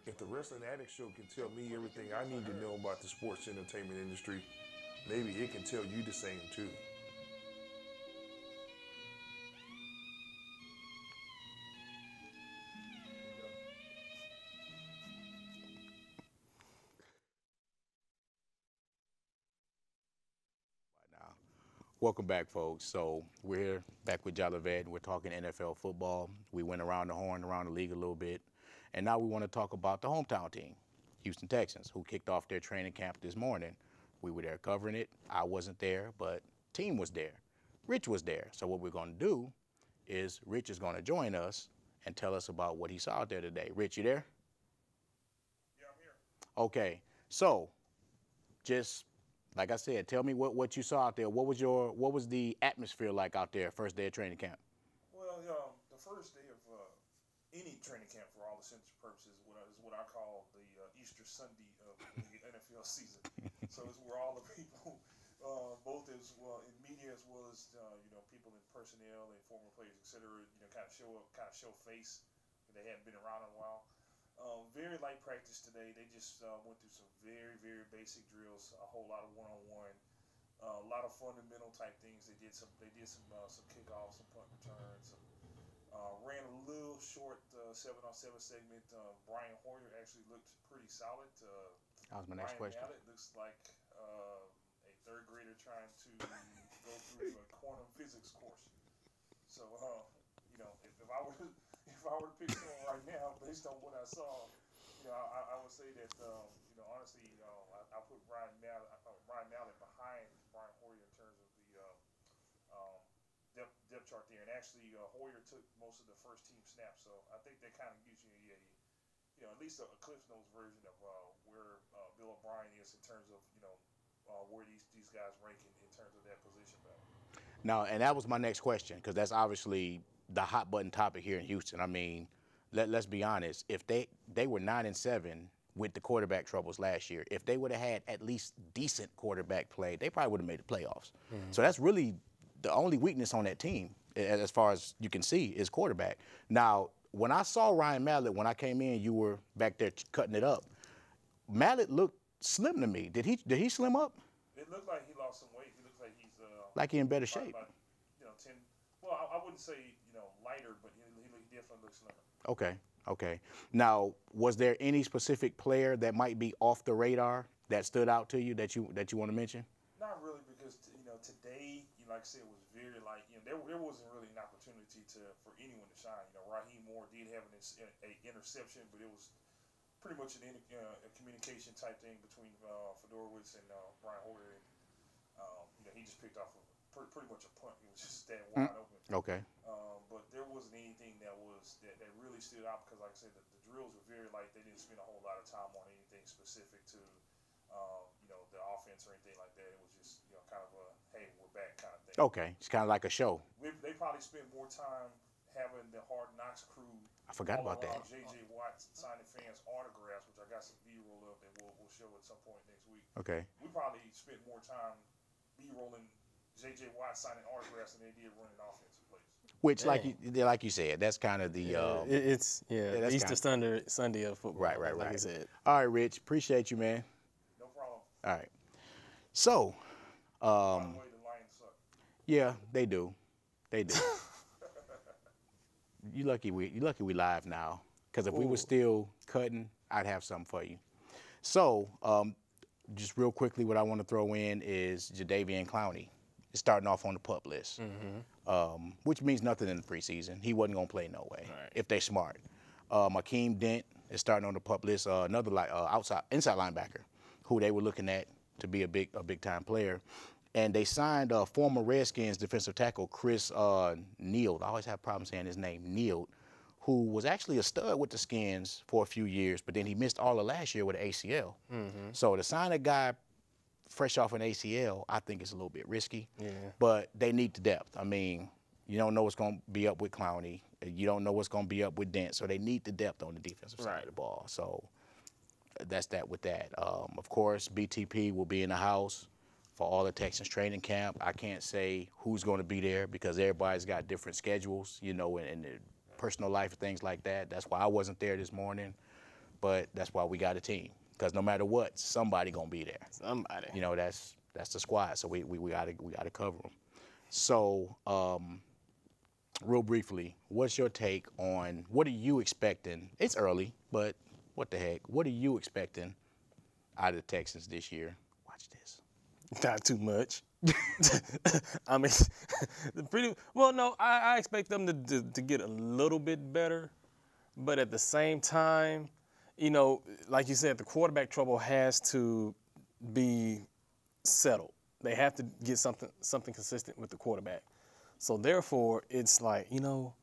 If the Wrestling Addict Show can tell me everything I need to know about the sports entertainment industry, maybe it can tell you the same too. Now, welcome back, folks. So we're here back with Jolivet. We're talking NFL football. We went around the horn, around the league a little bit, and now we want to talk about the hometown team, Houston Texans, who kicked off their training camp this morning. We were there covering it. I wasn't there, but team was there. Rich was there. So what we're going to do is Rich is going to join us and tell us about what he saw out there today. Rich, you there? Yeah, I'm here. Okay. So just like I said, tell me what you saw out there. What was the atmosphere like out there first day of training camp? Well, the first day of any training camp, for all intents and purposes, is what I call the Easter Sunday of the NFL season. So it's where all the people, both as well in media as well as people in personnel and former players, etc., kind of show up, kind of show face. They hadn't been around in a while. Very light practice today. They just went through some very, very basic drills, a whole lot of one-on-one, a lot of fundamental type things. They did some kickoffs, some punt returns. Ran a little short 7-on-7 segment. Brian Hoyer actually looked pretty solid. That was my next Ryan question. Mallett looks like a third grader trying to go through a quantum physics course. So, if I were if I were to pick someone right now, based on what I saw, I would say that honestly, I put Ryan Mallett behind Brian Hoyer in terms of the depth chart there. And actually, Hoyer took most of the first team snaps, so I think that kind of gives you at least a Cliff Notes version of where Bill O'Brien is in terms of where these guys rank in terms of that position battle. Now, and that was my next question, because that's obviously the hot button topic here in Houston. I mean, let's be honest. If they were 9-7 with the quarterback troubles last year, if they would have had at least decent quarterback play, they probably would have made the playoffs. Mm-hmm. So that's really the only weakness on that team, as far as you can see, is quarterback. Now, when I saw Ryan Mallett, when I came in, you were back there cutting it up. Mallett looked slim to me. Did he slim up? It looked like he lost some weight. He looks like he's like he in better shape. About, 10. Well, I wouldn't say lighter, but he definitely looks slimmer. Okay. Now, was there any specific player that might be off the radar that stood out to you that you want to mention? Not really, because today, like I said, was very light. There wasn't really an opportunity for anyone to shine. Raheem Moore did have an interception, but it was pretty much a communication type thing between Fedorowicz and Brian Hoyer. He just picked off pretty much a punt. It was just that wide open. Okay. But there wasn't anything that really stood out because, like I said, the drills were very light. They didn't spend a whole lot of time on anything specific to, the offense or anything like that. It was just, kind of a, hey, we're back kind of thing. Okay. It's kind of like a show. They probably spent more time having the Hard Knocks crew. I forgot about that. J.J. Watt signing fans autographs, which I got some B-roll of that we'll show at some point next week. Okay. We probably spent more time B-rolling J.J. Watt signing autographs than they did running offensive plays. Which, like you said, that's kind of the it's Easter Sunday of football. Right. Like I said. All right, Rich. Appreciate you, man. No problem. All right. So, By the way, the Lions suck. Yeah, they do. You lucky we live now, because if we were still cutting, I'd have something for you. So, just real quickly, what I want to throw in is Jadeveon Clowney is starting off on the PUP list, which means nothing in the preseason. He wasn't gonna play no way if they're smart. Akeem Dent is starting on the PUP list, another inside linebacker, who they were looking at to be a big time player. And they signed former Redskins defensive tackle Chris Neal. I always have problems saying his name, Neal, who was actually a stud with the Skins for a few years, but then he missed all of last year with an ACL. Mm-hmm. So to sign a guy fresh off an ACL, I think it's a little bit risky. Yeah. But they need the depth. I mean, you don't know what's going to be up with Clowney. You don't know what's going to be up with Dent. So they need the depth on the defensive side of the ball. So that's that with that. Of course, BTP will be in the house for all the Texans training camp. I can't say who's going to be there because everybody's got different schedules, and their personal life and things like that. That's why I wasn't there this morning. but that's why we got a team. Because no matter what, somebody gonna be there. Somebody. You know, that's the squad. So we gotta cover them. So, real briefly, what's your take on what are you expecting? It's early, but what the heck? What are you expecting out of the Texans this year? Watch this. Not too much. I mean, no. I expect them to get a little bit better, but at the same time, you know, like you said, the quarterback trouble has to be settled. They have to get something consistent with the quarterback. So therefore, it's like, you know,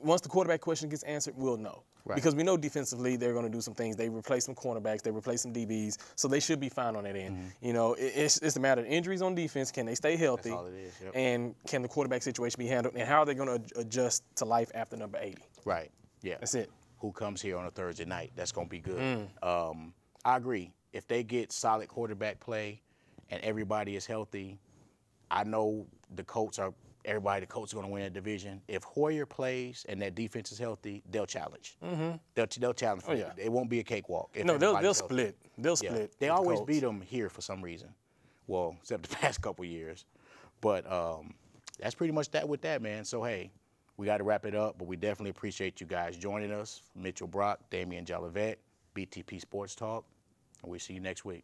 once the quarterback question gets answered, we'll know. Right. Because we know defensively they're going to do some things. They replace some cornerbacks. They replace some DBs. So they should be fine on that end. Mm-hmm. You know, it's a matter of injuries on defense. Can they stay healthy? That's all it is. Yep. And can the quarterback situation be handled? And how are they going to adjust to life after number 80? Right. Yeah. That's it. Who comes here on a Thursday night? That's going to be good. I agree. If they get solid quarterback play and everybody is healthy, I know the Colts are – the Colts are going to win that division. If Hoyer plays and that defense is healthy, they'll challenge. Mm-hmm. They'll challenge. Oh, yeah. It won't be a cakewalk. No, they'll split. They'll split. They always beat them here for some reason. Well, except the past couple years. But that's pretty much that with that, man. So, hey, we got to wrap it up, but we definitely appreciate you guys joining us. Mitchell Brock, Damian Jolivet, BTP Sports Talk, and we'll see you next week.